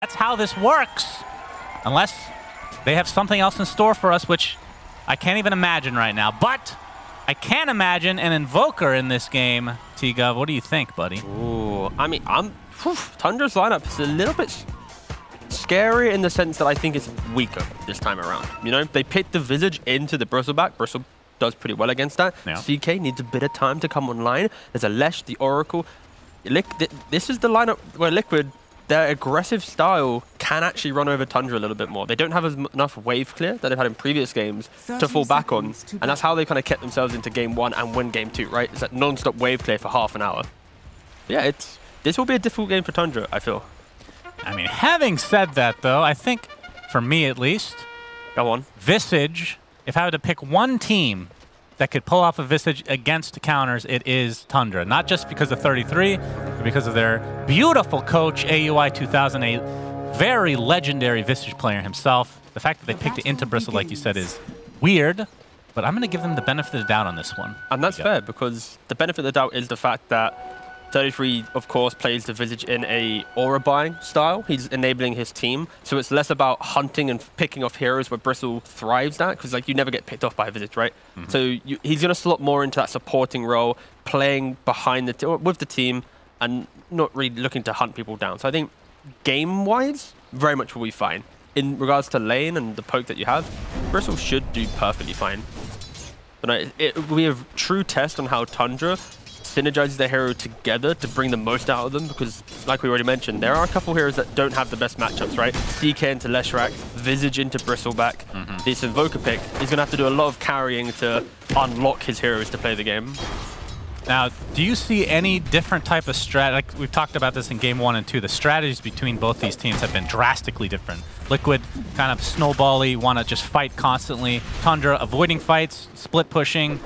That's how this works. Unless they have something else in store for us, which I can't even imagine right now. But I can imagine an Invoker in this game. T-Gov, what do you think, buddy? Ooh, I mean, Tundra's lineup is a little bit scary in the sense that I think it's weaker this time around. You know, they picked the Visage into the Bristleback. Bristle does pretty well against that. Yeah. CK needs a bit of time to come online. There's a Lesh, the Oracle. This is the lineup where Liquid, their aggressive style can actually run over Tundra a little bit more. They don't have enough wave clear that they've had in previous games to fall back on. And that's how they kind of kept themselves into game 1 and win game 2, right? It's that non-stop wave clear for half an hour. Yeah, this will be a difficult game for Tundra, I feel. I mean, having said that, though, I think, for me at least, go on. Visage, if I had to pick one team that could pull off a Visage against counters, it is Tundra. Not just because of 33, but because of their beautiful coach, AUI 2000, a very legendary Visage player himself. The fact that they picked it into Bristle, like you said, is weird, but I'm going to give them the benefit of the doubt on this one. And that's fair, because the benefit of the doubt is the fact that 33, of course, plays the Visage in a aura buying style. He's enabling his team, so it's less about hunting and picking off heroes where Bristle thrives at, because like you never get picked off by a Visage, right? Mm-hmm. So he's going to slot more into that supporting role, playing behind with the team, and not really looking to hunt people down. So I think game-wise, very much will be fine. In regards to lane and the poke that you have, Bristle should do perfectly fine. But it will be a true test on how Tundra synergizes their hero together to bring the most out of them, because like we already mentioned, there are a couple heroes that don't have the best matchups, right? CK into Leshrac, Visage into Bristleback. This Invoker pick, he's going to have to do a lot of carrying to unlock his heroes to play the game. Now, do you see any different type of strat? Like we've talked about this in game 1 and 2, the strategies between both these teams have been drastically different. Liquid kind of snowbally, want to just fight constantly. Tundra avoiding fights, split pushing,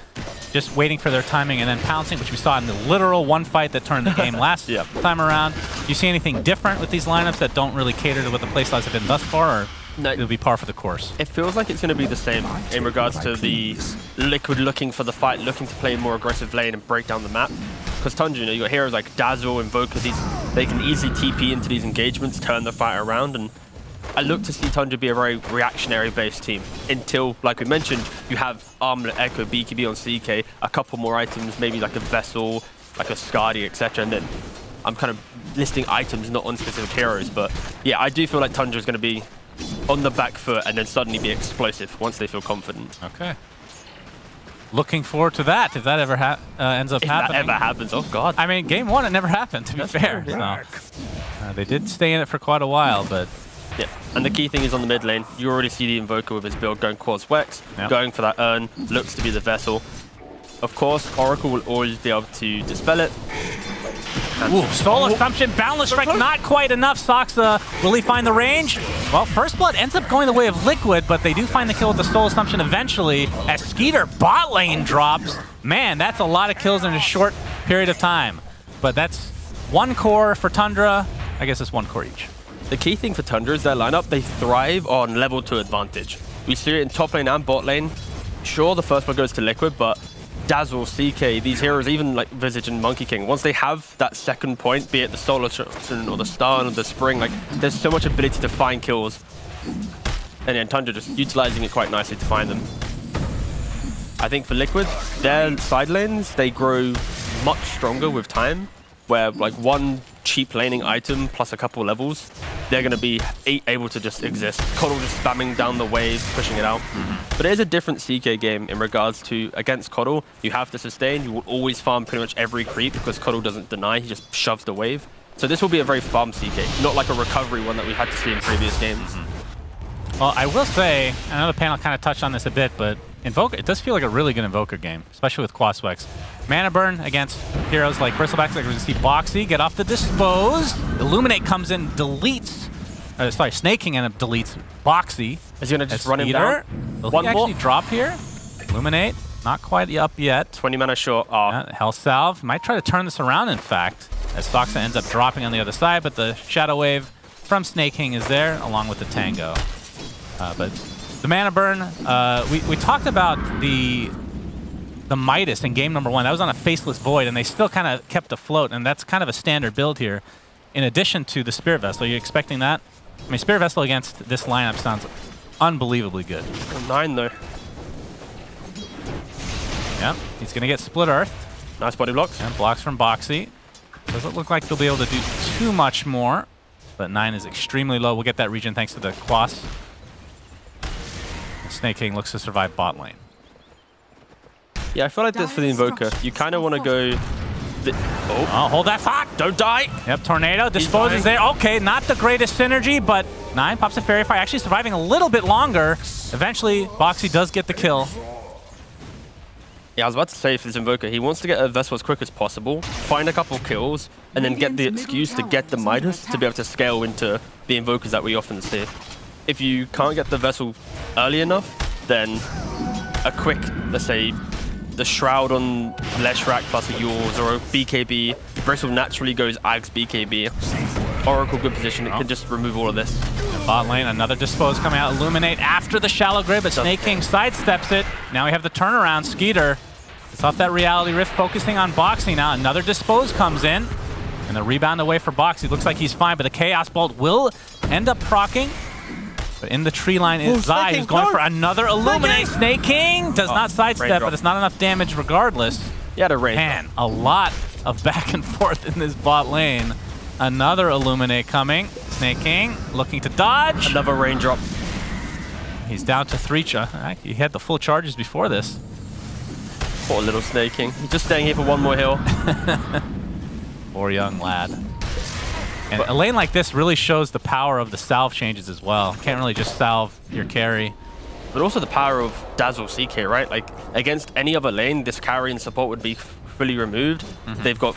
just waiting for their timing and then pouncing, which we saw in the literal one fight that turned the game last time around. Do you see anything different with these lineups that don't really cater to what the playstyles have been thus far, or no, it'll be par for the course? It feels like it's going to be the same in regards to the Liquid looking for the fight, looking to play a more aggressive lane and break down the map. Because Tundra, you know, you got heroes like Dazzle, Invoker, they can easily TP into these engagements, turn the fight around, and I look to see Tundra be a very reactionary-based team until, like we mentioned, you have Armlet, Echo, BKB on CK, a couple more items, maybe like a Vessel, like a Skadi, etc. And then I'm kind of listing items, not on specific heroes. But yeah, I do feel like Tundra is going to be on the back foot and then suddenly be explosive once they feel confident. Okay. Looking forward to that, if that ever ends up happening. If that ever happens, oh god. I mean, game 1, it never happened, to be fair. So, they did stay in it for quite a while, but... Yeah, and the key thing is on the mid lane, you already see the Invoker with his build going Quads Wex, going for that Urn, looks to be the Vessel. Of course, Oracle will always be able to dispel it. Ooh, Soul Assumption, Boundless Strike, not quite enough. Soxa, will he find the range? Well, First Blood ends up going the way of Liquid, but they do find the kill with the Soul Assumption eventually, as Skeeter bot lane drops. Man, that's a lot of kills in a short period of time. But that's one core for Tundra. I guess it's one core each. The key thing for Tundra is their lineup, they thrive on level 2 advantage. We see it in top lane and bot lane. Sure, the first one goes to Liquid, but Dazzle, CK, these heroes, even like Visage and Monkey King, once they have that second point, be it the Solar or the Stun or the Spring, like there's so much ability to find kills. And then Tundra just utilizing it quite nicely to find them. I think for Liquid, their side lanes, they grow much stronger with time, where like one cheap laning item plus a couple levels, they're going to be able to just exist. Coddle just spamming down the waves, pushing it out. But it is a different CK game in regards to against Coddle. You have to sustain. You will always farm pretty much every creep because Coddle doesn't deny. He just shoves the wave. So this will be a very farm CK, not like a recovery one that we had to see in previous games. Well, I will say, I know the panel kind of touched on this a bit, but Invoker, it does feel like a really good Invoker game, especially with Quaswex. Mana burn against heroes like Bristleback, like we see Boxy get off the dispose. Illuminate comes in, deletes. Sorry, Snake King and deletes Boxy. Is he going to just run him down? Will he actually drop here? Illuminate, not quite up yet. 20 mana short. Health Salve. Might try to turn this around, in fact, as Soxa ends up dropping on the other side, but the Shadow Wave from Snake King is there, along with the Tango. But the mana burn, we talked about the Midas in game number 1. That was on a Faceless Void, and they still kind of kept afloat, and that's kind of a standard build here. In addition to the Spirit Vessel, are you expecting that? I mean, Spirit Vessel against this lineup sounds unbelievably good. 9 though. Yep, he's going to get Split Earth. Nice body blocks. And blocks from Boxy. Doesn't look like they'll be able to do too much more, but 9 is extremely low. We'll get that regen thanks to the Quas. Snake King looks to survive bot lane. Yeah, I feel like this for the Invoker. You kind of want to go... Oh, hold that thought! Don't die! Yep, Tornado disposes there. Okay, not the greatest synergy, but 9 pops a Fairy Fire, actually surviving a little bit longer. Eventually, Boxy does get the kill. Yeah, I was about to say for this Invoker, he wants to get a Vessel as quick as possible, find a couple kills, and then get the excuse to get the Midas to be able to scale into the Invokers that we often see. If you can't get the Vessel early enough, then a quick, let's say, the Shroud on Leshrac plus a Yours or a BKB, Bristle naturally goes Ags BKB. Oracle, good position, it can just remove all of this. Bot lane, another Dispose coming out, Illuminate after the Shallow Grave, but Snake King sidesteps it. Now we have the turnaround, Skeeter. It's off that Reality Rift, focusing on Boxy now. Another Dispose comes in, and the rebound away for Boxy. Looks like he's fine, but the Chaos Bolt will end up proccing. But in the tree line is Zai, who's going for another Illuminate. Snake King does not sidestep, but it's not enough damage regardless. He had a range. Man, a lot of back and forth in this bot lane. Another Illuminate coming. Snake King looking to dodge. Another raindrop. He's down to 3. He had the full charges before this. Poor little Snake King. He's just staying here for one more hill. Poor young lad. And a lane like this really shows the power of the salve changes as well. Can't really just salve your carry. But also the power of Dazzle CK, right? Like, against any other lane, this carry and support would be fully removed. They've got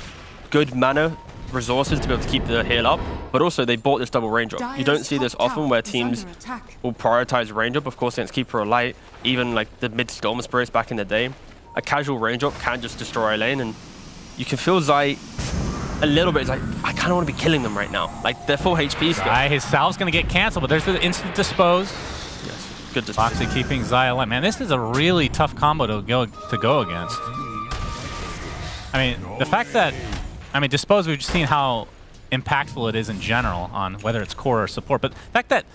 good mana resources to be able to keep the heal up, but also they bought this double raindrop. You don't see this often where teams will prioritize raindrop, of course, against Keeper of Light, even like the mid-Storm Spirits back in the day. A casual raindrop can just destroy a lane, and you can feel Zai a little bit. It's like, I kind of want to be killing them right now. Like, they're full HP still. His salve's going to get canceled, but there's the instant dispose. Yes, good dispose. Boxy keeping Zai alive. Man, this is a really tough combo to go against. I mean, the fact that, dispose, we've just seen how impactful it is in general on whether it's core or support, but the fact that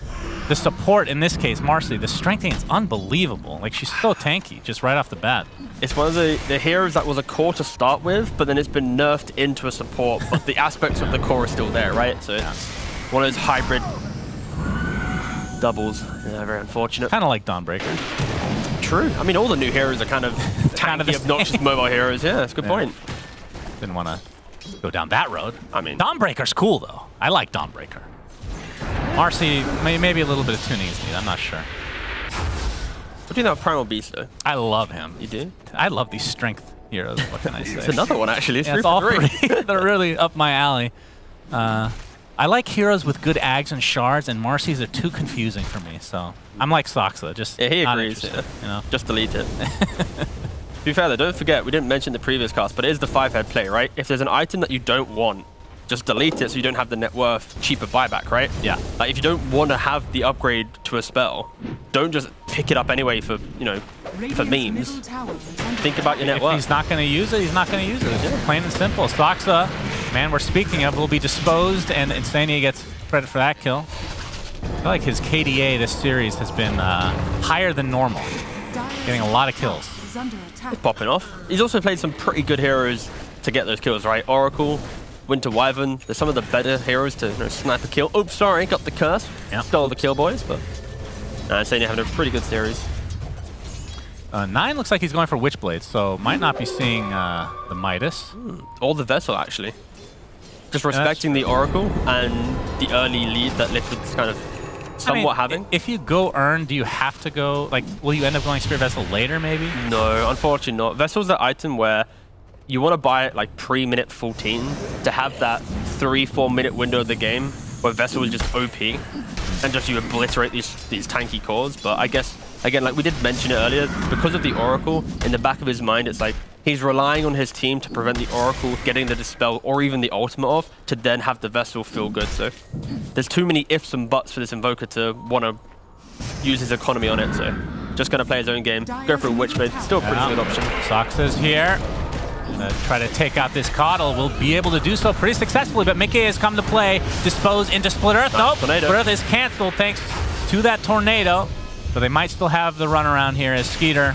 the support, in this case, Marcy, the strengthening is unbelievable. Like, she's so tanky just right off the bat. It's one of the heroes that was a core to start with, but then it's been nerfed into a support, but the aspects of the core are still there, right? So it's one of those hybrid doubles. Yeah, very unfortunate. Kind of like Dawnbreaker. True. I mean, all the new heroes are kind of tanky, obnoxious mobile heroes. Yeah, that's a good point. Didn't want to go down that road. I mean, Dawnbreaker's cool, though. I like Dawnbreaker. Marcy, maybe a little bit of tuning is needed. I'm not sure. What do you think about Primal Beast, though? I love him. You do? I love these strength heroes. What can I say? It's another one, actually. It's it's all 3. They're really up my alley. I like heroes with good ags and shards, and Marcy's are too confusing for me. So I'm like Soxa, just he not agrees. interested, you know? Just delete it. To be fair, though, don't forget, we didn't mention the previous cast, but it is the 5-head play, right? If there's an item that you don't want, just delete it so you don't have the net worth cheaper buyback, right? Yeah. Like, if you don't want to have the upgrade to a spell, don't just pick it up anyway for, you know, for memes. Think about your net worth. If he's not going to use it, he's not going to use it. It's just plain and simple. Soxa, man, we're speaking of, will be disposed, and Insania gets credit for that kill. I feel like his KDA this series has been higher than normal, getting a lot of kills. He's popping off. He's also played some pretty good heroes to get those kills, right? Oracle, Winter Wyvern, they're some of the better heroes to snipe a kill. Oops, sorry, got the curse. Yep. Stole the kill, boys, but Insania having a pretty good series. 9 looks like he's going for Witchblade, so might not be seeing the Midas. Or the Vessel, actually. Just respecting the Oracle and the early lead that Liquid's kind of somewhat having. If you go Earn, do you have to go, like, will you end up going Spirit Vessel later, maybe? No, unfortunately not. Vessel's the item where you want to buy it like pre-minute 14 to have that 3-4 minute window of the game where Vessel is just OP and just you obliterate these tanky cores. But I guess, again, like we did mention it earlier, because of the Oracle, in the back of his mind, it's like he's relying on his team to prevent the Oracle getting the Dispel or even the ultimate off to then have the Vessel feel good. So there's too many ifs and buts for this Invoker to want to use his economy on it. So just going to play his own game, go for a Witchblade. Still a pretty good option. Soxa's here. Try to take out this Coddle. Will be able to do so pretty successfully, but Mickey has come to play. Dispose into Split Earth. Nope. Split Earth is canceled thanks to that tornado. So they might still have the run around here as Skeeter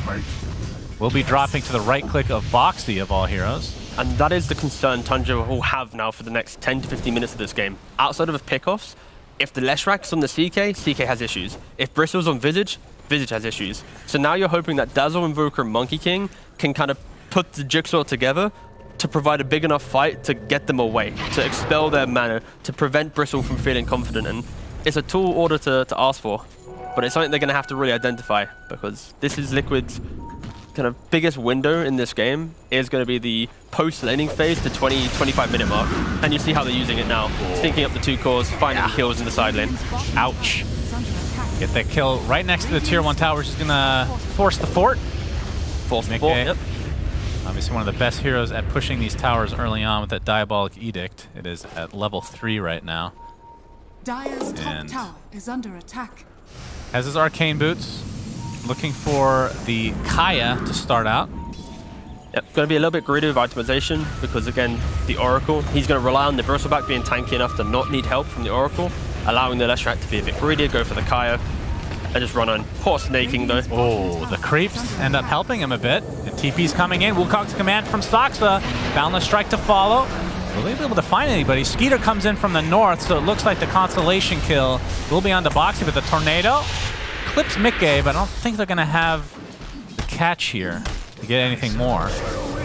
will be dropping to the right click of Boxy of all heroes. And that is the concern Tundra will have now for the next 10 to 15 minutes of this game. Outside of pickoffs, if the Leshrak's on the CK has issues. If Bristle's on Visage has issues. So now you're hoping that Dazzle, Invoker, and Monkey King can kind of put the jigsaw together to provide a big enough fight to get them away, to expel their mana, to prevent Bristle from feeling confident. And it's a tall order to ask for. But it's something they're going to have to really identify, because this is Liquid's kind of biggest window in this game is going to be the post-laning phase, the 20-25 minute mark. And you see how they're using it now. Syncing up the 2 cores, finding kills in the side lane. Ouch. Get that kill right next to the tier 1 tower, which is going to force the fort. Force the fort, yep. Obviously one of the best heroes at pushing these towers early on with that Diabolic Edict. It is at level 3 right now. Dire's top tower is under attack. Has his arcane boots, looking for the Kaya to start out. Yep, going to be a little bit greedy with itemization because, again, the Oracle, he's going to rely on the Bristleback being tanky enough to not need help from the Oracle, allowing the Leshrac to be a bit greedier, go for the Kaya, and just run on. Poor snaking, though. Oh, the creeps end up helping him a bit. And TP's coming in. Wukong's command from Soxa. Boundless Strike to follow. Will they be able to find anybody? Skeeter comes in from the north, so it looks like the consolation kill will be on the Boxy, but the tornado clips Mickey, but I don't think they're going to have the catch here to get anything more.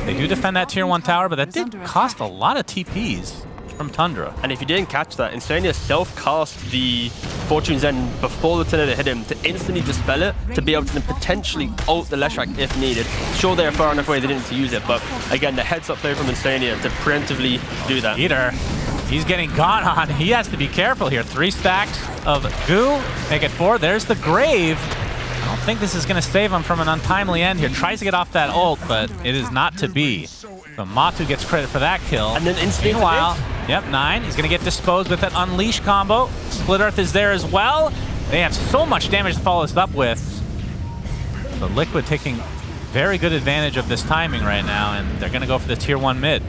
They do defend that tier 1 tower, but that did cost a lot of TPs from Tundra. And if you didn't catch that, Insania self-cast the Fortune's End before the tornado hit him to instantly dispel it, to be able to then potentially ult the Leshrac if needed. Sure, they are far enough away they didn't need to use it, but again, the heads-up play from Insania to preemptively do that. Skeeter, he's getting gone on. He has to be careful here. 3 stacks of goo, make it 4. There's the grave. I don't think this is going to save him from an untimely end here. Tries to get off that ult, but it is not to be. So Matu gets credit for that kill. And then instantly, meanwhile, yep, 9. He's going to get disposed with that Unleash combo. Split Earth is there as well. They have so much damage to follow this up with. So Liquid taking very good advantage of this timing right now, and they're going to go for the tier 1 mid.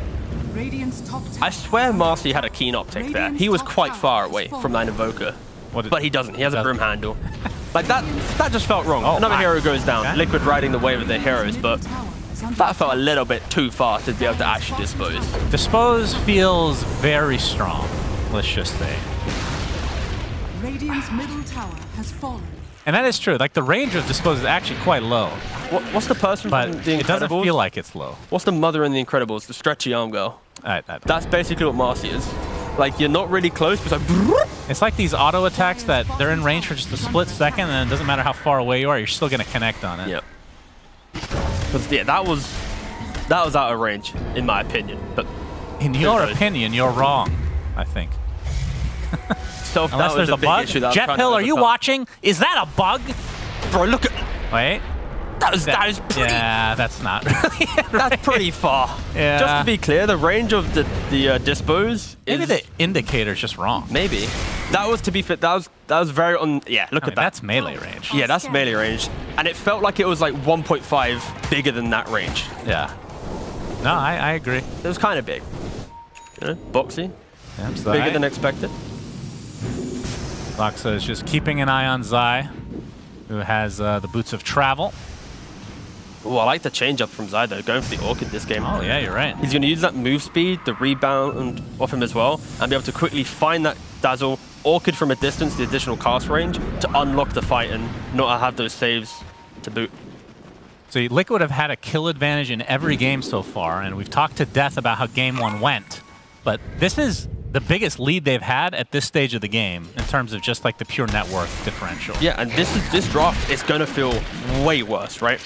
I swear Marcy had a keen optic there. He was quite far away from that Invoker. But he doesn't. He has a broom handle. Like, that just felt wrong. Another hero goes down. Okay. Liquid riding the wave of their heroes, but that felt a little bit too far to be able to actually dispose. Dispose feels very strong, let's just say. Radiant's middle tower has fallen. And that is true. Like, the range of Dispose is actually quite low. What's the person from The Incredibles? It doesn't feel like it's low. What's the mother in The Incredibles? The stretchy arm girl. That's basically what Marcy is. Like, you're not really close, but it's like these auto attacks that they're in range for just a split second, and it doesn't matter how far away you are, you're still going to connect on it. Yep. Because, yeah, that was out of range, in my opinion. But in your opinion, you're wrong, I think. Unless there's a bug. Jeff Hill, are you watching? Is that a bug? Bro, look at... Wait. That is pretty... Yeah, that's not really That's pretty far. Yeah. Just to be clear, the range of the dispose is... Maybe the indicator's just wrong. Maybe. That was, to be fit, that was very on... Yeah, look at that. That's melee range. Yeah, that's melee range. And it felt like it was like 1.5 bigger than that range. Yeah. No, I agree. It was kind of big. You know, Boxy. Yeah, bigger than expected. Loxa is just keeping an eye on Zai, who has the boots of travel. Oh, I like the change up from Zai though, going for the Orchid this game. Oh yeah, you're right. He's going to use that move speed, the rebound off him as well, and be able to quickly find that Dazzle, Orchid from a distance, the additional cast range, to unlock the fight and not have those saves to boot. So Liquid have had a kill advantage in every game so far, and we've talked to death about how game 1 went. But this is the biggest lead they've had at this stage of the game in terms of just like the pure net worth differential. Yeah, and this draft is going to feel way worse, right?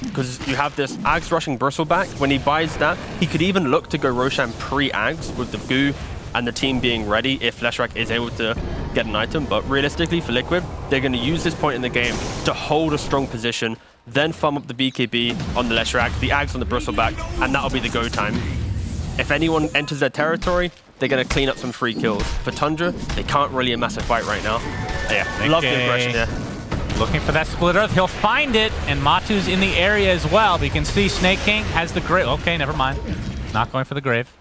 Because you have this Ags rushing Bristleback. When he buys that, he could even look to go Roshan pre-Ags with the goo and the team being ready if Leshrac is able to get an item. But realistically for Liquid, they're going to use this point in the game to hold a strong position, then farm up the BKB on the Leshrac, the Ags on the Bristleback, and that'll be the go time. If anyone enters their territory, they're going to clean up some free kills. For Tundra, they can't really amass a fight right now. Yeah, love the aggression there. Looking for that Split Earth. He'll find it, and Matu's in the area as well. But you can see Snake King has the great... Okay, never mind. not going for the grave.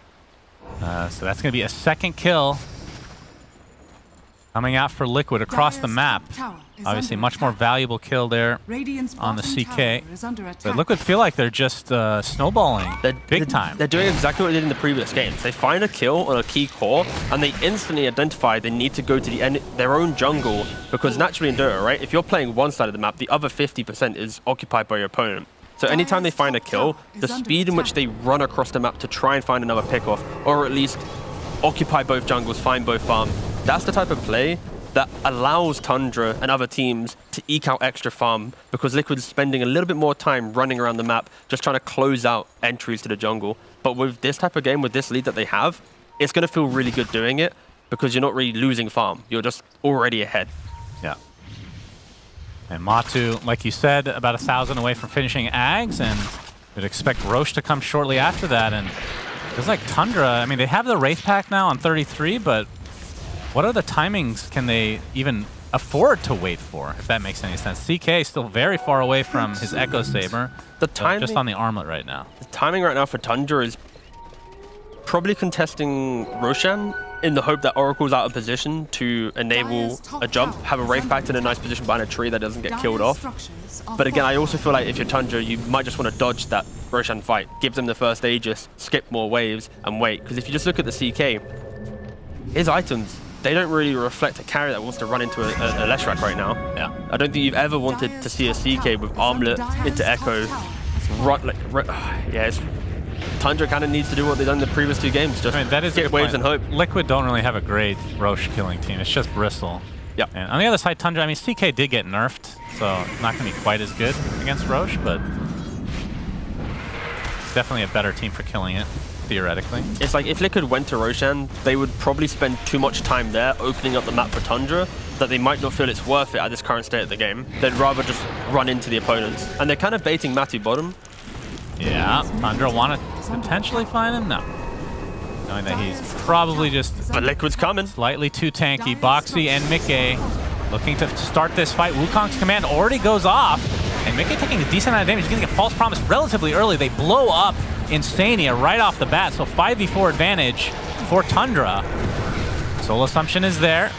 So that's going to be a second kill coming out for Liquid across the map. Obviously, much more valuable kill there on the CK. But Liquid feel like they're just snowballing big time. They're doing exactly what they did in the previous games. They find a kill on a key core, and they instantly identify they need to go to their own jungle, because naturally in Dota, right, if you're playing one side of the map, the other 50% is occupied by your opponent. So anytime they find a kill, the speed in which they run across the map to try and find another pickoff, or at least occupy both jungles, find both farm, that's the type of play that allows Tundra and other teams to eke out extra farm, because Liquid's spending a little bit more time running around the map, just trying to close out entries to the jungle. But with this type of game, with this lead that they have, it's going to feel really good doing it, because you're not really losing farm. You're just already ahead. Yeah. And Matu, like you said, about 1,000 away from finishing Ags, and we'd expect Roche to come shortly after that. And it's like Tundra, I mean, they have the Wraith Pack now on 33, but what other timings can they even afford to wait for, if that makes any sense? CK is still very far away from his Echo Saber. The timing, just on the armlet right now. The timing right now for Tundra is probably contesting Roshan in the hope that Oracle's out of position to enable a jump, have a Wraith Pact in a nice position behind a tree that doesn't get killed off. But again, I also feel like if you're Tundra, you might just want to dodge that Roshan fight, give them the first Aegis, skip more waves, and wait. Because if you just look at the CK, his items, they don't really reflect a carry that wants to run into a Leshrac right now. Yeah. I don't think you've ever wanted to see a CK with armlet into Echo. Tundra kind of needs to do what they've done in the previous two games. Just that is get waves and hope. Liquid don't really have a great Roche killing team. It's just Bristle. Yep. And on the other side, Tundra, I mean, CK did get nerfed, so not going to be quite as good against Roche, but definitely a better team for killing it, theoretically. It's like if Liquid went to Roshan, they would probably spend too much time there opening up the map for Tundra that they might not feel it's worth it at this current state of the game. They'd rather just run into the opponents. And they're kind of baiting Matu bottom. Yeah, Tundra want to potentially find him? No. Knowing that he's probably just... But Liquid's coming. Slightly too tanky. Boxy and Mickey looking to start this fight. Wukong's command already goes off. And Mickey taking a decent amount of damage. He's going to get False Promise relatively early. They blow up Insania right off the bat. So 5v4 advantage for Tundra. Soul Assumption is there.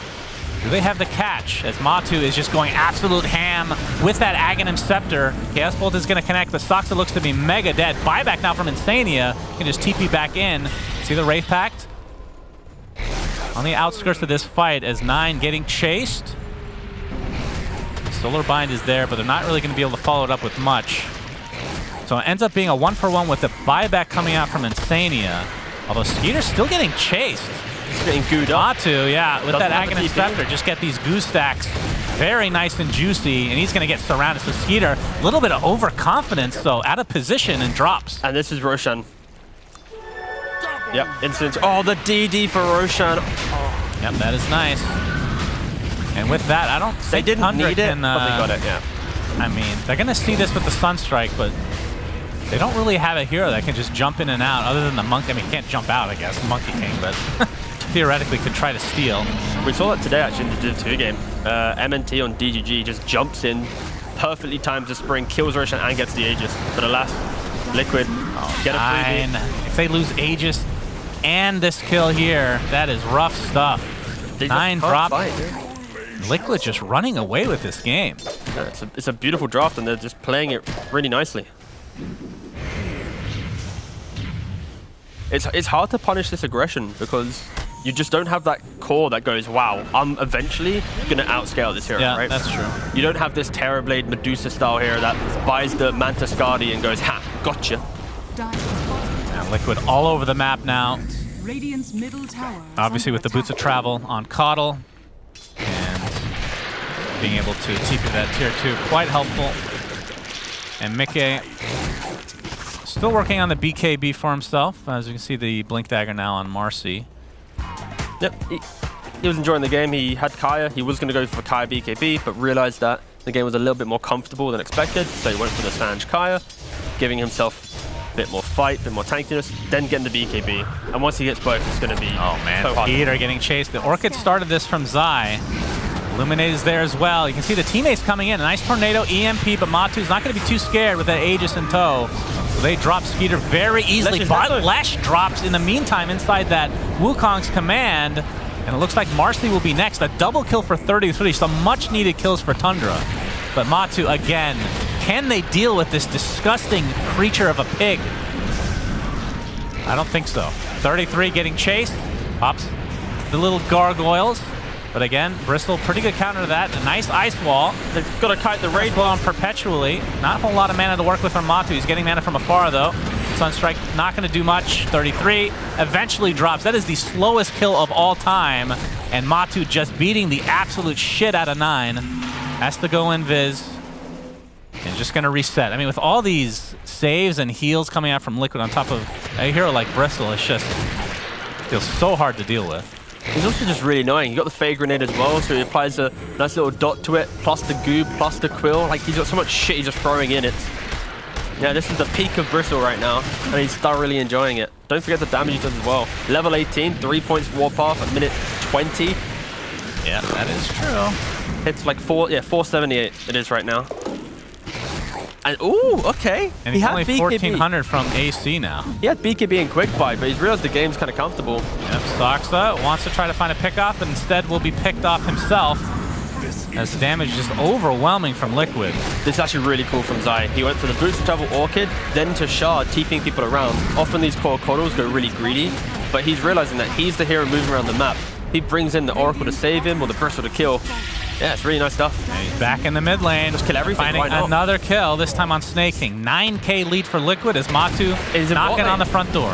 Do they have the catch? As Matu is just going absolute ham with that Aghanim Scepter. Chaos Bolt is going to connect. The Soxa looks to be mega dead. Buyback now from Insania. Can just TP back in. See the Wraith Pact? On the outskirts of this fight as 9 getting chased. Solar Bind is there, but they're not really going to be able to follow it up with much. So it ends up being a 1-for-1 with the buyback coming out from Insania. Although Skeeter's still getting chased. He's getting gooed up. Matu, yeah, with that Aghanim Scepter, just get these goo stacks very nice and juicy, and he's going to get surrounded. So Skeeter, a little bit of overconfidence, so out of position and drops. And this is Roshan. Yep, instant. Oh, the DD for Roshan. Oh. Yep, that is nice. And with that, I don't think they didn't Tundra need it, can, but they got it, yeah. I mean, they're going to see this with the Sunstrike, but they don't really have a hero that can just jump in and out, other than the Monkey. I mean, he can't jump out, I guess, Monkey King, but theoretically could try to steal. We saw that today, actually, in the Div 2 game. MNT on DGG just jumps in, perfectly times the spring, kills Roshan, and gets the Aegis. But alas, Liquid get a freebie. If they lose Aegis and this kill here, that is rough stuff. 9 drop. Liquid just running away with this game. Yeah, it's a beautiful draft, and they're just playing it really nicely. It's hard to punish this aggression because you just don't have that core that goes, wow, I'm eventually going to outscale this hero, right? That's true. You don't have this Terrorblade Medusa style hero that buys the Manta Skadi and goes, ha, gotcha. And Liquid all over the map now. Radiant's middle tower obviously with the Boots of Travel on Coddle. And being able to TP that tier 2, quite helpful. And Mickey still working on the BKB for himself. As you can see, the Blink Dagger now on Marcy. Yep, he was enjoying the game. He had Kaya. He was going to go for Kaya BKB, but realized that the game was a little bit more comfortable than expected. So he went for the Sanj Kaya, giving himself a bit more fight, a bit more tankiness, then getting the BKB. And once he gets both, it's going to be oh man, so hard. Peter getting chased. The Orchid started this from Zai. Illuminate is there as well. You can see the teammates coming in. A nice tornado, EMP, but Matu's not going to be too scared with that Aegis in tow. They drop Skeeter very easily, but Lesh drops in the meantime inside that Wukong's command. And it looks like Marcy will be next. A double kill for 33, some much needed kills for Tundra. But Matu, again, can they deal with this disgusting creature of a pig? I don't think so. 33 getting chased. Pops the little gargoyles. But again, Bristol, pretty good counter to that. A nice ice wall. They've got to kite the raid on perpetually. Not a whole lot of mana to work with from Matu. He's getting mana from afar, though. Sunstrike not going to do much. 33 eventually drops. That is the slowest kill of all time. And Matu just beating the absolute shit out of 9. Has to go in Viz. And just going to reset. I mean, with all these saves and heals coming out from Liquid on top of a hero like Bristol, it's just feels so hard to deal with. He's also just really annoying. He got the Fade Grenade as well, so he applies a nice little dot to it, plus the goo, plus the quill. Like, he's got so much shit he's just throwing in it. Yeah, this is the peak of Bristol right now, and he's thoroughly enjoying it. Don't forget the damage he does as well. Level 18, 3 points Warpath at minute 20. Yeah, that is true. It's like 478 it is right now. And ooh, okay. And he's only 1400 from AC now. He had BKB and Quick Buy, but he's realized the game's kind of comfortable. Yep, Soxa wants to try to find a pickoff, but instead will be picked off himself. As the damage is just overwhelming from Liquid. This is actually really cool from Zai. He went for the Boots Travel Orchid, then to Shard, TPing people around. Often these core coddles go really greedy, but he's realizing that he's the hero moving around the map. He brings in the Oracle to save him or the Bristle to kill. Yeah, it's really nice stuff. And he's back in the mid lane. Just kill everything. Finding another kill, this time on Snake King. 9K lead for Liquid as Matu is knocking on the front door.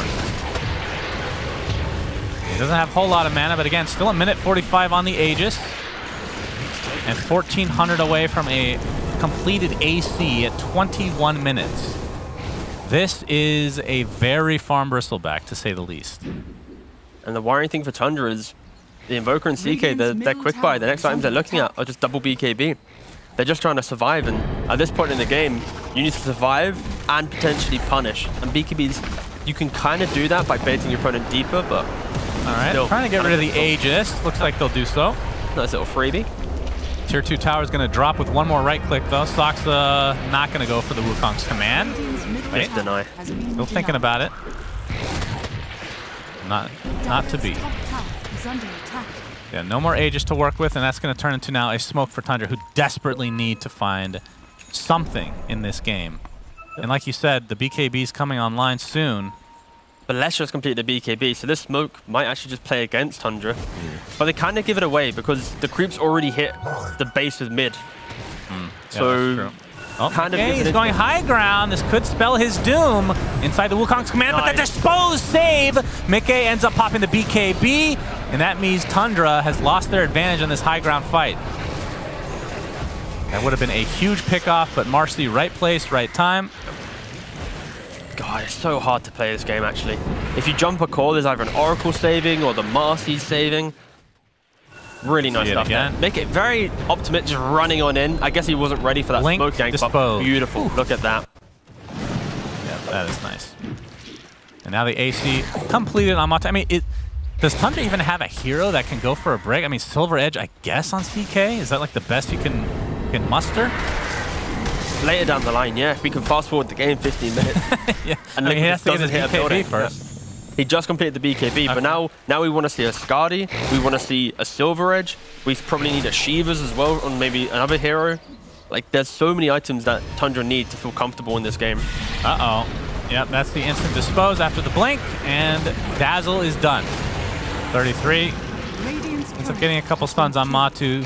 He doesn't have a whole lot of mana, but again, still a minute 45 on the Aegis. And 1400 away from a completed AC at 21 minutes. This is a very farm Bristleback, to say the least. And the worrying thing for Tundra is the Invoker and CK, they're quick buy. The next items they're looking at are just double BKB. They're just trying to survive, and at this point in the game, you need to survive and potentially punish. And BKBs, you can kind of do that by baiting your opponent deeper, but... Alright, trying to get rid of the Aegis. Looks like they'll do so. Nice little freebie. Tier 2 tower is going to drop with one more right click, though. Soxa not going to go for the Wukong's command. Wait, deny. Still thinking about it. Not to be. Yeah, no more Aegis to work with, and that's going to turn into now a smoke for Tundra, who desperately need to find something in this game. And like you said, the BKB is coming online soon. But Lesh just completed the BKB, so this smoke might actually just play against Tundra. But they kind of give it away because the creeps already hit the base with mid. So, kind of he's going high ground. This could spell his doom inside the Wukong's command, but the dispose save! Mickey ends up popping the BKB, and that means Tundra has lost their advantage on this high ground fight. That would have been a huge pickoff, but Marcy, right place, right time. God, it's so hard to play this game, actually. If you jump a call, there's either an Oracle saving or the Marcy saving. Really nice stuff there. Make it very optimistic, just running on in. I guess he wasn't ready for that smoke gank, but beautiful. Look at that. Yeah, that is nice. And now the AC completed on Matu. I mean, does Tundra even have a hero that can go for a break? I mean, Silver Edge, I guess, on CK? Is that like the best you can muster? Later down the line, yeah. We can fast forward the game 15 minutes. Yeah, and he has to get his BKB first. Yeah. He just completed the BKB, but now we want to see a Skadi, we want to see a Silver Edge, we probably need a Shivas as well, on maybe another hero. Like, there's so many items that Tundra need to feel comfortable in this game. Uh-oh. Yep, that's the instant dispose after the blink, and Dazzle is done. 33. Ends up getting a couple stuns on Matu,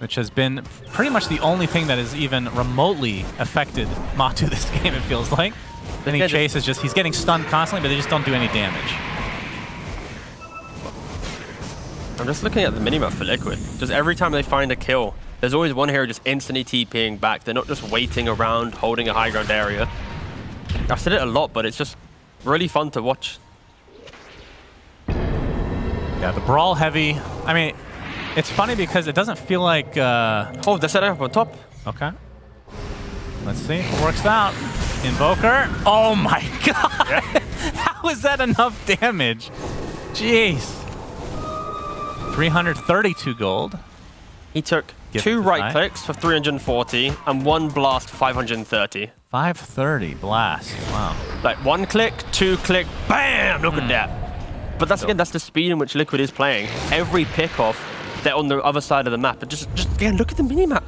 which has been pretty much the only thing that has even remotely affected Matu this game, it feels like. Then he chases he's getting stunned constantly, but they just don't do any damage. I'm just looking at the minimap for Liquid. Just every time they find a kill, there's always one hero just instantly TPing back. They're not just waiting around, holding a high ground area. I've said it a lot, but it's just really fun to watch. Yeah, the brawl heavy. I mean, it's funny because it doesn't feel like... Oh, they're setting up on top. Okay. Let's see if it works out. Invoker. Oh my god! Yeah. How is that enough damage? Jeez. 332 gold. He took 2 right clicks for 340 and 1 blast 530. 530 blast. Wow. Like 1 click, 2 click, bam! Look at that. But that's again, that's the speed in which Liquid is playing. Every pickoff, they're on the other side of the map. But just again, look at the minimap.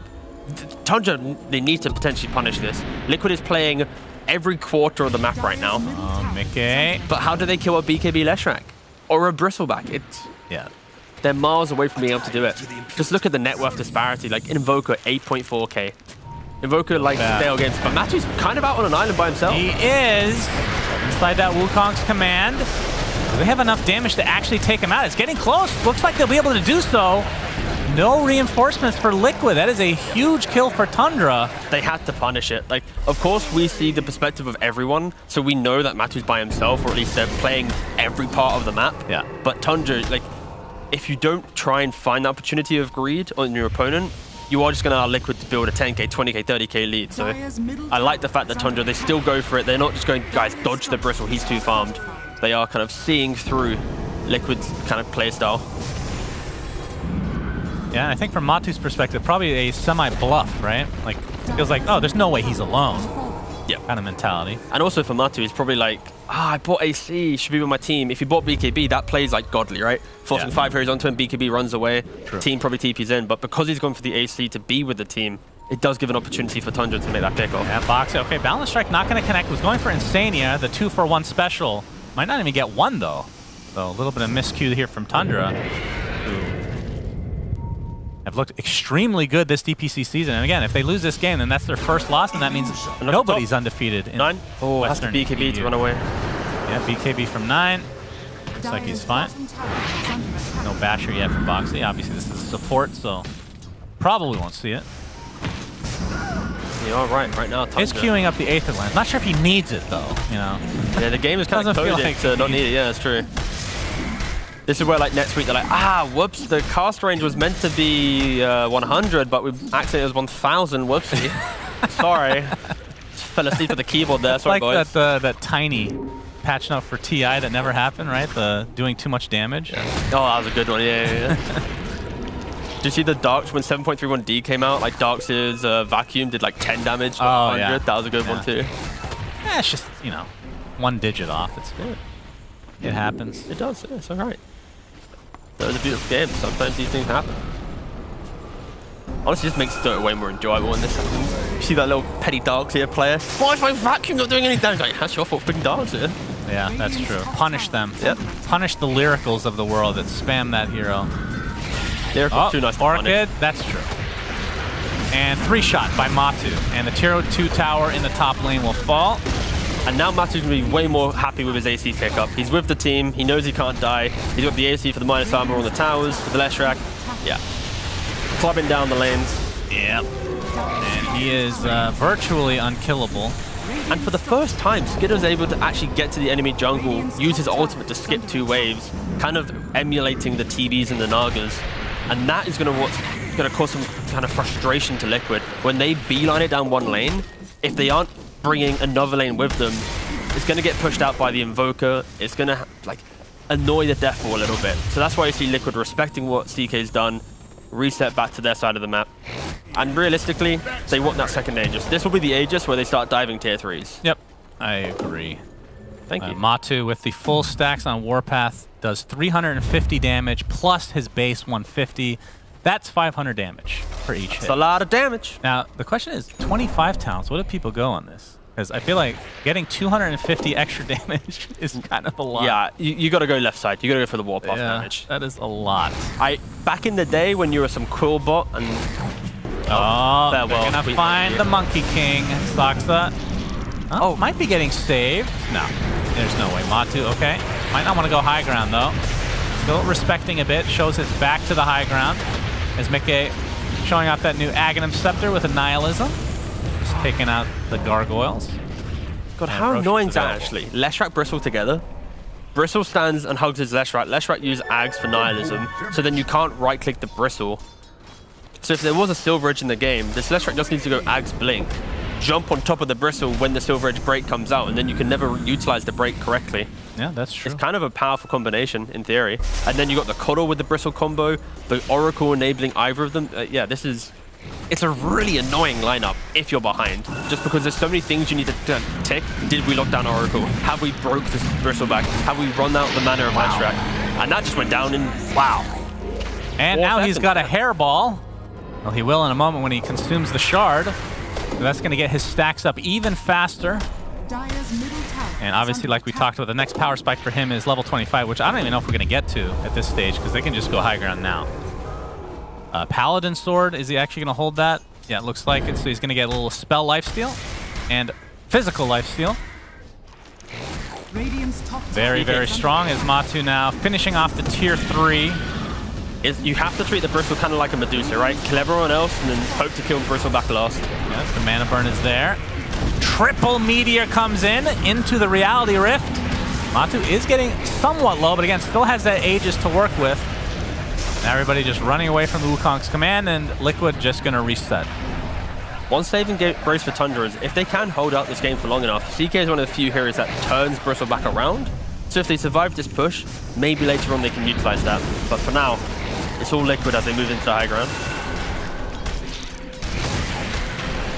Tundra, they need to potentially punish this. Liquid is playing every quarter of the map right now. Oh, Mickey. But how do they kill a BKB Leshrac? Or a Bristleback? Yeah. They're miles away from being able to do it. Just look at the net worth disparity. Like Invoker, 8.4k. Invoker likes stale games, but Matu's kind of out on an island by himself. He is inside that Wukong's command. They have enough damage to actually take him out. It's getting close. Looks like they'll be able to do so. No reinforcements for Liquid. That is a huge kill for Tundra. They had to punish it. Like, of course, we see the perspective of everyone, so we know that Matu's by himself, or at least they're playing every part of the map. Yeah. But Tundra, like, if you don't try and find the opportunity of greed on your opponent, you are just going to allow Liquid to build a 10k, 20k, 30k lead. So I like the fact that Tundra, they still go for it. They're not just going, guys, dodge the Bristle, he's too farmed. They are kind of seeing through Liquid's kind of play style. Yeah, I think from Matu's perspective, probably a semi-bluff, right? Like, feels like, oh, there's no way he's alone. Yeah. Kind of mentality. And also for Matu, he's probably like, I bought AC, should be with my team. If you bought BKB, that plays like godly, right? Forcing 5 heroes onto him, BKB runs away, team probably TPs in. But because he's gone for the AC to be with the team, it does give an opportunity for Tundra to make that pick off. Yeah, box it. Okay, Balance Strike not going to connect. Was going for Insania, the 2-for-1 special. Might not even get 1, though. So a little bit of miscue here from Tundra, who have looked extremely good this DPC season. And again, if they lose this game, then that's their first loss, and that means nobody's undefeated in 9. Oh, has to BKB EU. to run away. Yeah, BKB from 9. Looks like he's fine. No basher yet from Boxy. Obviously, this is support, so probably won't see it. You are right now. He's queuing up the Aether Lens. Not sure if he needs it, though, you know. Yeah, the game is kind of coded to not need it. Yeah, that's true. This is where, like, NetSuite, they're like, whoops, the cast range was meant to be 100, but we actually it was 1,000, whoopsie. Sorry. Just fell asleep at the keyboard there, sorry, like boys. that tiny patch note for TI that never happened, right? The doing too much damage. Yeah. Oh, that was a good one, yeah. Did you see the Darks when 7.31D came out? Like, Darks' vacuum did like 10 damage. 100. Yeah. That was a good one, too. Yeah, it's just, you know, 1 digit off. It's good. It happens. It does, yeah, it's alright. That was a beautiful game. Sometimes these things happen. Honestly, it just makes Dota way more enjoyable when this happens. You see that little petty Darks here player? Why is my vacuum not doing any damage? Like, that's your fault for picking Darks here. Yeah, that's true. Punish them. Yep. Punish the Lyricals of the world that spam that hero. Lyrical's too nice to punish. Orchid, that's true. And 3-shot by Matu. And the Tier 2 tower in the top lane will fall. And now Matu's going to be way more happy with his AC pickup. He's with the team. He knows he can't die. He's got the AC for the minus armor on the towers, for the Leshrac. Yeah. Clubbing down the lanes. Yep. And he is virtually unkillable. And for the first time, Skitter's able to actually get to the enemy jungle, use his ultimate to skip 2 waves, kind of emulating the TBs and the Nagas. And that is going to cause some kind of frustration to Liquid. When they beeline it down 1 lane, if they aren't bringing another lane with them, it's going to get pushed out by the Invoker. It's going to like annoy the Deathfall a little bit. So that's why you see Liquid respecting what CK's done, reset back to their side of the map. And realistically, they want that second Aegis. This will be the Aegis where they start diving tier 3s. Yep, I agree. Thank you. Matu with the full stacks on Warpath does 350 damage plus his base 150. That's 500 damage for each hit. That's a lot of damage. Now, the question is, 25 towns, what do people go on this? Because I feel like getting 250 extra damage is kind of a lot. Yeah, you got to go left side. You got to go for the Warpath damage. That is a lot. Back in the day when you were some Quillbot and... Oh, they're going to find the Monkey King, Saksa. Oh, might be getting saved. No, there's no way. Matu, okay. Might not want to go high ground, though. Still respecting a bit. Shows it's back to the high ground. As Mickey showing off that new Aghanim Scepter with Annihilism. Just taking out the gargoyles. God, how annoying is that actually? Leshrac Bristle together. Bristle stands and hugs his Leshrac. Leshrac uses Ags for Nihilism. So then you can't right-click the Bristle. So if there was a Silver Edge in the game, this Leshrac just needs to go Ags Blink. Jump on top of the Bristle when the Silver Edge break comes out, and then you can never utilize the break correctly. Yeah, that's true. It's kind of a powerful combination, in theory. And then you got the Cuddle with the Bristle combo, the Oracle enabling either of them. Yeah, this is it's a really annoying lineup if you're behind, just because there's so many things you need to tick. Did we lock down Oracle? Have we broke this Bristleback? Have we run out the mana of Leshrac? And that just went down in, wow. And now he's got a hairball. Well, he will in a moment when he consumes the shard. So that's going to get his stacks up even faster. And obviously, like we talked about, the next power spike for him is level 25, which I don't even know if we're going to get to at this stage, because they can just go high ground now. Paladin Sword, is he actually going to hold that? Yeah, it looks like it. So he's going to get a little spell lifesteal and physical lifesteal. Very, very strong is Matu now, finishing off the tier 3. You have to treat the Bristle kind of like a Medusa, right? Kill everyone else and then hope to kill Bristleback last. Yes, the mana burn is there. Triple Meteor comes in into the Reality Rift. Matu is getting somewhat low, but again, still has that Aegis to work with. And everybody just running away from the Wukong's command, and Liquid just going to reset. One saving grace for Tundra is if they can hold out this game for long enough, CK is one of the few heroes that turns Bristleback around. So if they survive this push, maybe later on they can utilize that. But for now, it's all Liquid as they move into the high ground.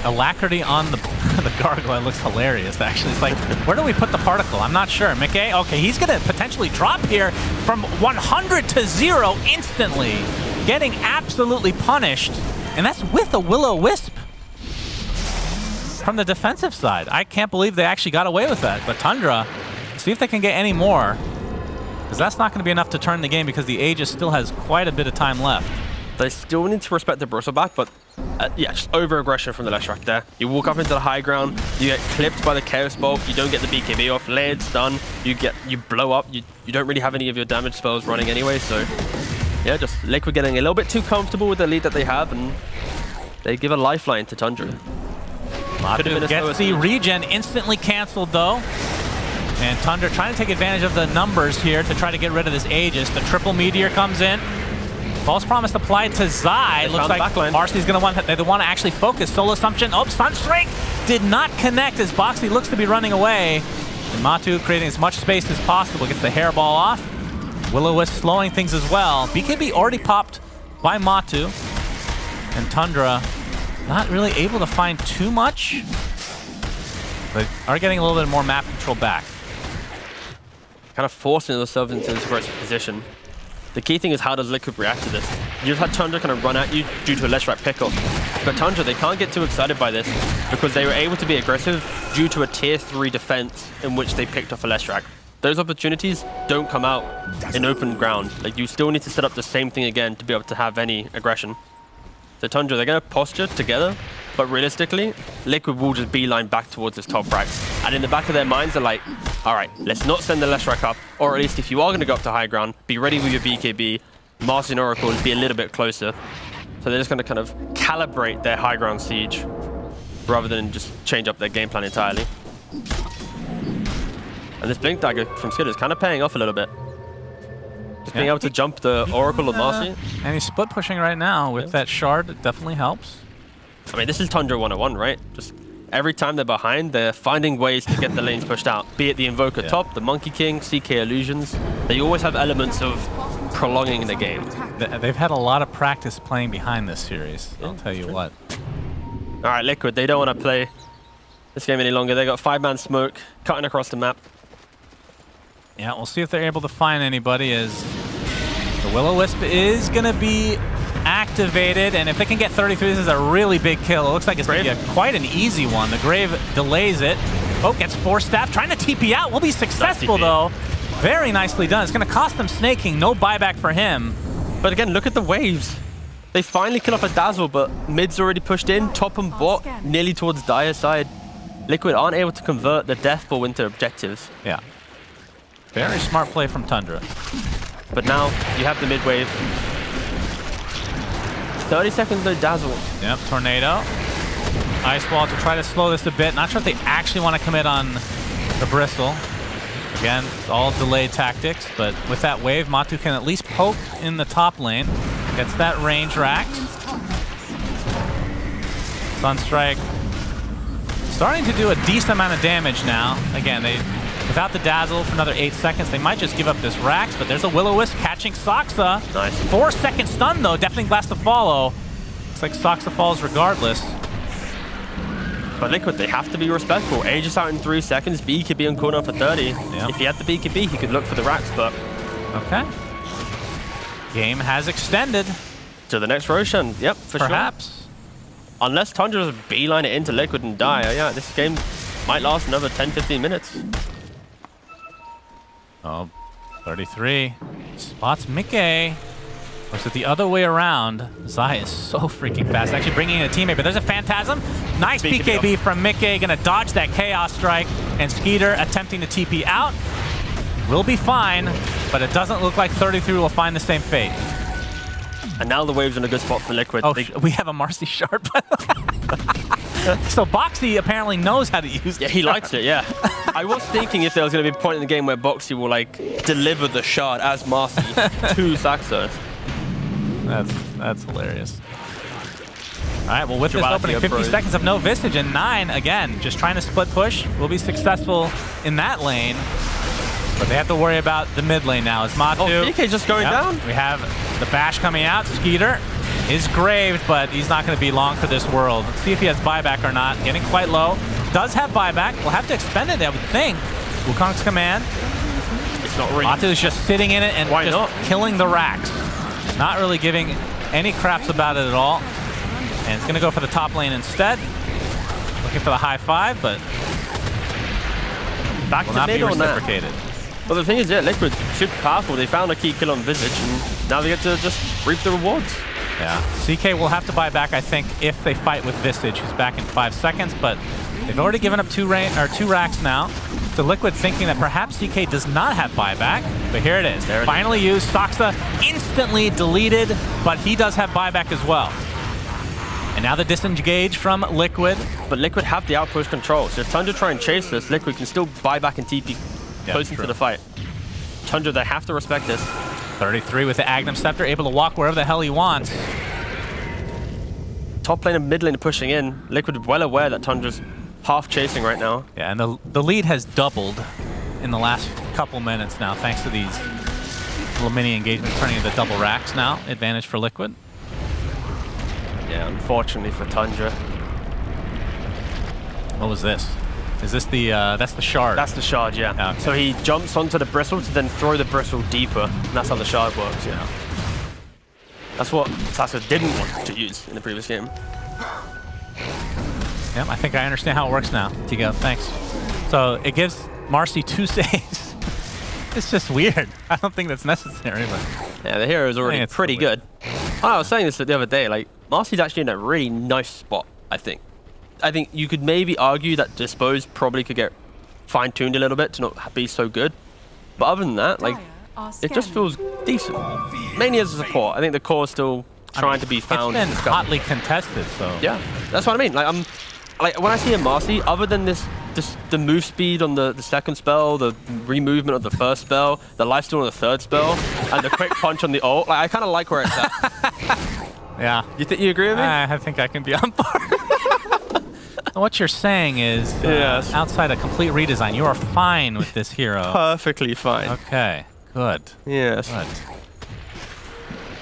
Alacrity on the gargoyle looks hilarious, actually. It's like, where do we put the particle? I'm not sure. Mickey? Okay, he's going to potentially drop here from 100 to 0 instantly, getting absolutely punished. And that's with a Will-O-Wisp from the defensive side. I can't believe they actually got away with that. But Tundra, see if they can get any more, because that's not going to be enough to turn the game, because the Aegis still has quite a bit of time left. They still need to respect the Bristleback, but yeah, just over-aggression from the Leshrac there. You walk up into the high ground, you get clipped by the Chaos Bolt, you don't get the BKB off, layered stun, you blow up, you don't really have any of your damage spells running anyway, so yeah, just Liquid getting a little bit too comfortable with the lead that they have, and they give a lifeline to Tundra. Matu gets the regen instantly canceled though. And Tundra trying to take advantage of the numbers here to try to get rid of this Aegis. The triple meteor comes in. False promise applied to Zai. Looks like Marcy's going to want to actually focus. Soul Assumption. Oh, Sunstrike did not connect as Boxy looks to be running away. And Matu creating as much space as possible. Gets the hairball off. Will-O-Wisp slowing things as well. BKB already popped by Matu. And Tundra not really able to find too much, but are getting a little bit more map control back. Kind of forcing themselves into this aggressive position. The key thing is, how does Liquid react to this? You've had Tundra kind of run at you due to a Leshrac pickoff. But Tundra, they can't get too excited by this because they were able to be aggressive due to a tier 3 defense in which they picked off a Leshrac. Those opportunities don't come out in open ground. Like, you still need to set up the same thing again to be able to have any aggression. So Tundra, they're going to posture together, but realistically, Liquid will just beeline back towards this top racks. And in the back of their minds, they're like, all right, let's not send the Leshrac up, or at least if you are going to go up to high ground, be ready with your BKB, Marcy and Oracle be a little bit closer. So they're just going to kind of calibrate their high ground siege, rather than just change up their game plan entirely. And this Blink Dagger from Skid is kind of paying off a little bit. Just being able to jump the Oracle of Marcy. And he's split pushing right now with that shard. It definitely helps. I mean, this is Tundra 101, right? Just every time they're behind, they're finding ways to get the lanes pushed out. Be it the Invoker top, the Monkey King, CK Illusions. They always have elements of prolonging the game. They've had a lot of practice playing behind this series, I'll tell you what. All right, Liquid, they don't want to play this game any longer. They got 5-man smoke cutting across the map. Yeah, we'll see if they're able to find anybody, as the Will-O-Wisp is going to be activated, and if they can get 33, this is a really big kill. It looks like it's going to be quite an easy one. The Grave delays it. Oh, gets Force Staff, trying to TP out. Will be successful, though. Very nicely done. It's going to cost them snaking. No buyback for him. But again, look at the waves. They finally kill off a Dazzle, but mid's already pushed in. Top and bot, nearly towards Dire's side. Liquid aren't able to convert the Death Ball into objectives. Yeah. Very smart play from Tundra. But now you have the mid wave. 30 seconds though, Dazzle. Yep, Tornado. Ice Wall to try to slow this a bit. Not sure if they actually want to commit on the Bristle. Again, it's all delayed tactics, but with that wave, Matu can at least poke in the top lane. Gets that range racked. Sunstrike starting to do a decent amount of damage now. Again, without the Dazzle for another 8 seconds, they might just give up this Rax, but there's a Will-O-Wisp catching Saksa. Nice. 4-second stun, though. Definitely glass to follow. Looks like Soxa falls regardless. But Liquid, they have to be respectful. Aegis out in 3 seconds. B could be on cooldown for 30. Yep. If he had the BKB, he could look for the racks, but... Okay. Game has extended. To the next Roshan. Yep, for sure. Perhaps. Unless Tundra just beeline it into Liquid and die. Yeah, this game might last another 10-15 minutes. Oh, 33. Spots Mickey. Or is it the other way around? Zai is so freaking fast. Actually bringing in a teammate, but there's a Phantasm. Nice BKB from Mickey. Gonna dodge that Chaos Strike. And Skeeter attempting to TP out. Will be fine, but it doesn't look like 33 will find the same fate. And now the wave's in a good spot for Liquid. Oh, we have a Marcy shard. So Boxy apparently knows how to use it. Yeah, he likes it, yeah. I was thinking if there was going to be a point in the game where Boxy will, like, deliver the shard as Marcy to Saxo. That's hilarious. All right, well, with this opening 50 seconds of no Visage, and 9, again, just trying to split push, will be successful in that lane. But they have to worry about the mid lane now. As Matu. Oh, DK's just going down. We have the bash coming out. Skeeter is graved, but he's not going to be long for this world. Let's see if he has buyback or not. Getting quite low. Does have buyback. We'll have to expend it, I would think. Wukong's command. It's not really. Matu is just sitting in it and Why just not? Killing the racks. Not really giving any craps about it at all. And it's going to go for the top lane instead. Looking for the high five, but back will to not be mid on that. reciprocated. But the thing is, yeah, Liquid super powerful. They found a key kill on Visage, and now they get to just reap the rewards. Yeah, CK will have to buy back, I think, if they fight with Visage, who's back in 5 seconds, but they've already given up 2 racks now. So Liquid thinking that perhaps CK does not have buyback, but here it is. Finally used. Soxa instantly deleted, but he does have buyback as well. And now the disengage from Liquid. But Liquid have the outpush control, so if Tundra try and chase this, Liquid can still buy back and TP close into the fight. Tundra, they have to respect this. 33 with the Agnum Scepter, able to walk wherever the hell he wants. Top lane and mid lane are pushing in. Liquid well aware that Tundra's half chasing right now. Yeah, and the lead has doubled in the last couple minutes now, thanks to these little mini engagements turning into double racks now. Advantage for Liquid. Yeah, unfortunately for Tundra. What was this? Is this the, that's the shard? That's the shard, yeah. Okay. So he jumps onto the bristle to then throw the bristle deeper, and that's how the shard works, yeah. That's what Saxo didn't want to use in the previous game. Yep, I think I understand how it works now. Tigo, thanks. So it gives Marcy 2 saves. It's just weird. I don't think that's necessary, but... Yeah, the hero is already pretty good. I was saying this the other day, like, Marcy's actually in a really nice spot, I think. I think you could maybe argue that Dispose probably could get fine-tuned a little bit to not be so good. But other than that, like, it just feels decent. Mainly as a support. I think the core is still trying to be found. It's been hotly contested, so... Yeah, that's what I mean. Like, when I see a Marcy, other than the move speed on the second spell, the removement of the first spell, the lifesteal on the third spell, and the quick punch on the ult, like, I kind of like where it's at. Yeah. You agree with me? I think I can be on board. What you're saying is, yes. Outside a complete redesign, you are fine with this hero. Perfectly fine. Okay, good. Yes. Good.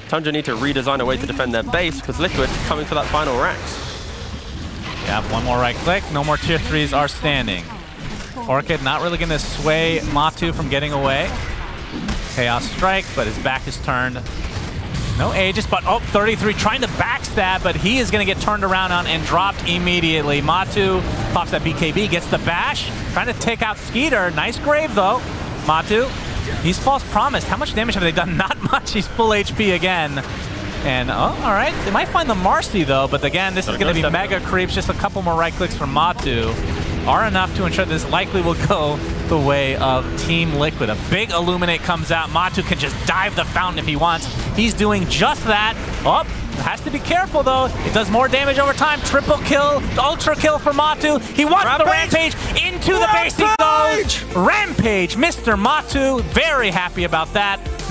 Tundra need to redesign a way to defend their base because Liquid coming for that final racks. Yeah, one more right click. No more tier 3s are standing. Orchid not really going to sway Matu from getting away. Chaos Strike, but his back is turned. No Aegis, but 33 trying to backstab, but he is going to get turned around on and dropped immediately. Matu pops that BKB, gets the bash, trying to take out Skeeter. Nice grave though. Matu, he's false promised. How much damage have they done? Not much. He's full HP again. And, all right. They might find the Marcy though, but again, this is going to be mega creeps. Just a couple more right clicks from Matu are enough to ensure this likely will go the way of Team Liquid. A big Illuminate comes out. Matu can just dive the fountain if he wants. He's doing just that. Oh, has to be careful though. It does more damage over time. Triple kill, ultra kill for Matu. He wants the Rampage into the base. He goes. Rampage, Mr. Matu. Very happy about that.